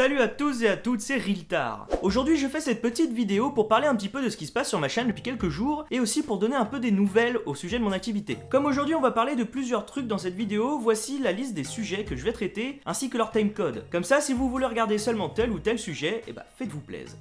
Salut à tous et à toutes, c'est Riltar. Aujourd'hui je fais cette petite vidéo pour parler un petit peu de ce qui se passe sur ma chaîne depuis quelques jours et aussi pour donner un peu des nouvelles au sujet de mon activité. Comme aujourd'hui on va parler de plusieurs trucs dans cette vidéo, voici la liste des sujets que je vais traiter ainsi que leur timecode. Comme ça si vous voulez regarder seulement tel ou tel sujet, faites-vous plaisir.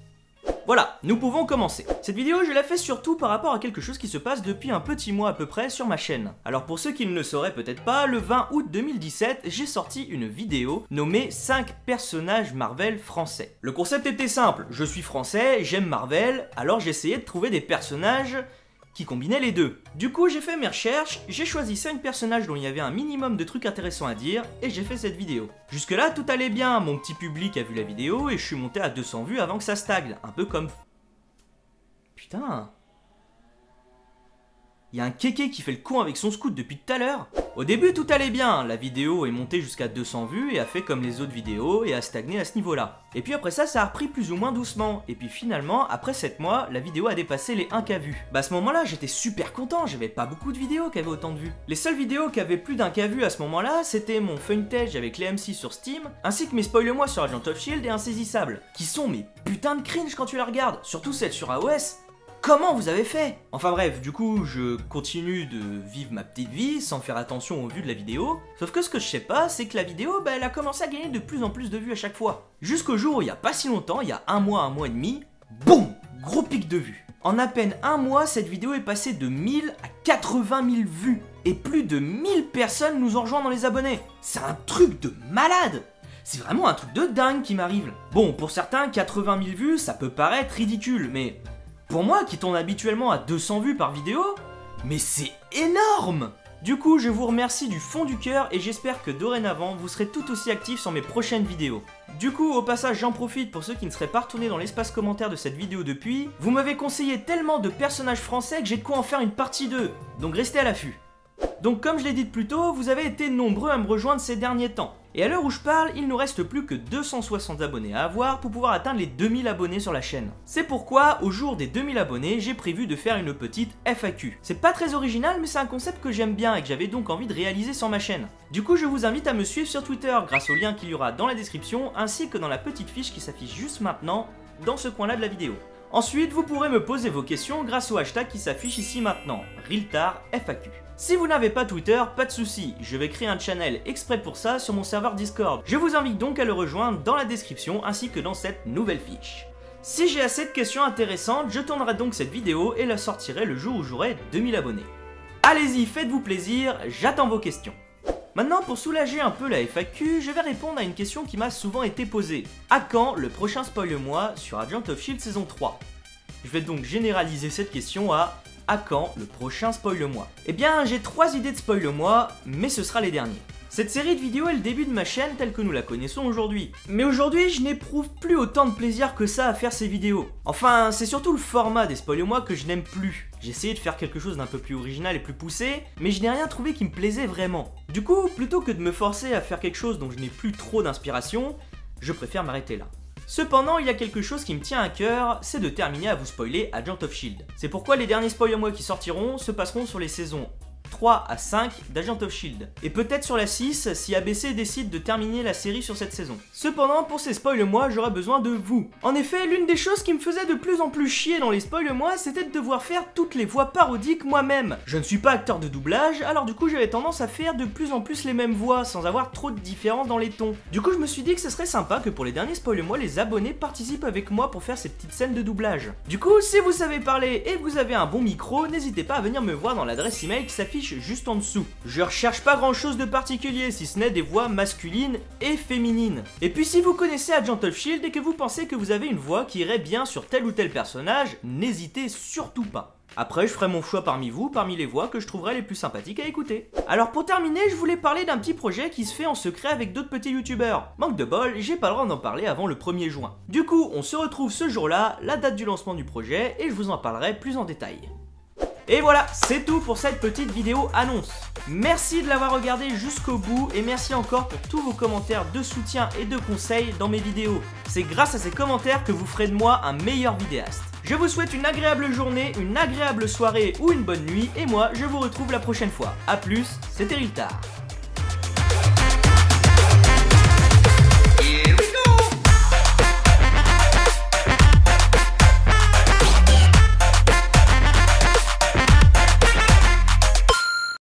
Voilà, nous pouvons commencer. Cette vidéo, je la fais surtout par rapport à quelque chose qui se passe depuis un petit mois à peu près sur ma chaîne. Alors pour ceux qui ne le sauraient peut-être pas, le 20 août 2017, j'ai sorti une vidéo nommée 5 personnages Marvel français. Le concept était simple, je suis français, j'aime Marvel, alors j'essayais de trouver des personnages qui combinaient les deux. Du coup, j'ai fait mes recherches, j'ai choisi 5 personnages dont il y avait un minimum de trucs intéressants à dire, et j'ai fait cette vidéo. Jusque là, tout allait bien, mon petit public a vu la vidéo, et je suis monté à 200 vues avant que ça stagne, un peu comme... Putain... Il y a un kéké qui fait le con avec son scout depuis tout à l'heure. Au début tout allait bien, la vidéo est montée jusqu'à 200 vues et a fait comme les autres vidéos et a stagné à ce niveau-là. Et puis après ça a repris plus ou moins doucement. Et puis finalement, après 7 mois, la vidéo a dépassé les 1K vues. Bah à ce moment-là, j'étais super content, j'avais pas beaucoup de vidéos qui avaient autant de vues. Les seules vidéos qui avaient plus d'1K vues à ce moment-là, c'était mon Funtage avec les MC sur Steam, ainsi que mes Spoil-moi sur Agent of Shield et Insaisissable, qui sont mes putains de cringe quand tu la regardes, surtout celle sur AOS. Comment vous avez fait? Enfin bref, du coup, je continue de vivre ma petite vie sans faire attention aux vues de la vidéo. Sauf que ce que je sais pas, c'est que la vidéo, elle a commencé à gagner de plus en plus de vues à chaque fois. Jusqu'au jour où il y a pas si longtemps, il y a un mois et demi, boum! Gros pic de vues. En à peine un mois, cette vidéo est passée de 1000 à 80 000 vues. Et plus de 1000 personnes nous ont rejoint dans les abonnés. C'est un truc de malade! C'est vraiment un truc de dingue qui m'arrive. Bon, pour certains, 80 000 vues, ça peut paraître ridicule, mais... pour moi, qui tourne habituellement à 200 vues par vidéo, mais c'est énorme! Du coup, je vous remercie du fond du cœur et j'espère que dorénavant, vous serez tout aussi actifs sur mes prochaines vidéos. Du coup, au passage, j'en profite pour ceux qui ne seraient pas retournés dans l'espace commentaire de cette vidéo depuis, vous m'avez conseillé tellement de personnages français que j'ai de quoi en faire une partie 2, donc restez à l'affût. Donc comme je l'ai dit plus tôt, vous avez été nombreux à me rejoindre ces derniers temps. Et à l'heure où je parle, il ne reste plus que 260 abonnés à avoir pour pouvoir atteindre les 2000 abonnés sur la chaîne. C'est pourquoi, au jour des 2000 abonnés, j'ai prévu de faire une petite FAQ. C'est pas très original, mais c'est un concept que j'aime bien et que j'avais donc envie de réaliser sur ma chaîne. Du coup, je vous invite à me suivre sur Twitter grâce au lien qu'il y aura dans la description, ainsi que dans la petite fiche qui s'affiche juste maintenant, dans ce coin-là de la vidéo. Ensuite, vous pourrez me poser vos questions grâce au hashtag qui s'affiche ici maintenant, RiltarFAQ. Si vous n'avez pas Twitter, pas de souci, je vais créer un channel exprès pour ça sur mon serveur Discord. Je vous invite donc à le rejoindre dans la description ainsi que dans cette nouvelle fiche. Si j'ai assez de questions intéressantes, je tournerai donc cette vidéo et la sortirai le jour où j'aurai 2000 abonnés. Allez-y, faites-vous plaisir, j'attends vos questions. Maintenant, pour soulager un peu la FAQ, je vais répondre à une question qui m'a souvent été posée. À quand le prochain Spoil-moi sur Agent of Shield saison 3? Je vais donc généraliser cette question à quand le prochain Spoil-moi? Eh bien, j'ai 3 idées de Spoil-moi, mais ce sera les derniers. Cette série de vidéos est le début de ma chaîne telle que nous la connaissons aujourd'hui. Mais aujourd'hui, je n'éprouve plus autant de plaisir que ça à faire ces vidéos. Enfin, c'est surtout le format des Spoil-moi que je n'aime plus. J'ai essayé de faire quelque chose d'un peu plus original et plus poussé, mais je n'ai rien trouvé qui me plaisait vraiment. Du coup, plutôt que de me forcer à faire quelque chose dont je n'ai plus trop d'inspiration, je préfère m'arrêter là. Cependant, il y a quelque chose qui me tient à cœur, c'est de terminer à vous spoiler Agent of Shield. C'est pourquoi les derniers Spoil-moi qui sortiront se passeront sur les saisons 3 à 5 d'Agent of Shield. Et peut-être sur la 6 si ABC décide de terminer la série sur cette saison. Cependant, pour ces Spoil-moi, j'aurai besoin de vous. En effet, l'une des choses qui me faisait de plus en plus chier dans les Spoil-moi, c'était de devoir faire toutes les voix parodiques moi-même. Je ne suis pas acteur de doublage, alors du coup j'avais tendance à faire de plus en plus les mêmes voix, sans avoir trop de différence dans les tons. Du coup je me suis dit que ce serait sympa que pour les derniers Spoil-moi, les abonnés participent avec moi pour faire ces petites scènes de doublage. Du coup, si vous savez parler et que vous avez un bon micro, n'hésitez pas à venir me voir dans l'adresse email qui s'affiche juste en dessous. Je recherche pas grand chose de particulier si ce n'est des voix masculines et féminines. Et puis si vous connaissez Agent of Shield et que vous pensez que vous avez une voix qui irait bien sur tel ou tel personnage, n'hésitez surtout pas. Après, je ferai mon choix parmi vous, parmi les voix que je trouverai les plus sympathiques à écouter. Alors pour terminer, je voulais parler d'un petit projet qui se fait en secret avec d'autres petits youtubeurs. Manque de bol, j'ai pas le droit d'en parler avant le 1er juin. Du coup, on se retrouve ce jour-là, la date du lancement du projet, et je vous en parlerai plus en détail. Et voilà, c'est tout pour cette petite vidéo annonce. Merci de l'avoir regardé jusqu'au bout et merci encore pour tous vos commentaires de soutien et de conseils dans mes vidéos. C'est grâce à ces commentaires que vous ferez de moi un meilleur vidéaste. Je vous souhaite une agréable journée, une agréable soirée ou une bonne nuit et moi je vous retrouve la prochaine fois. A plus, c'était Riltar.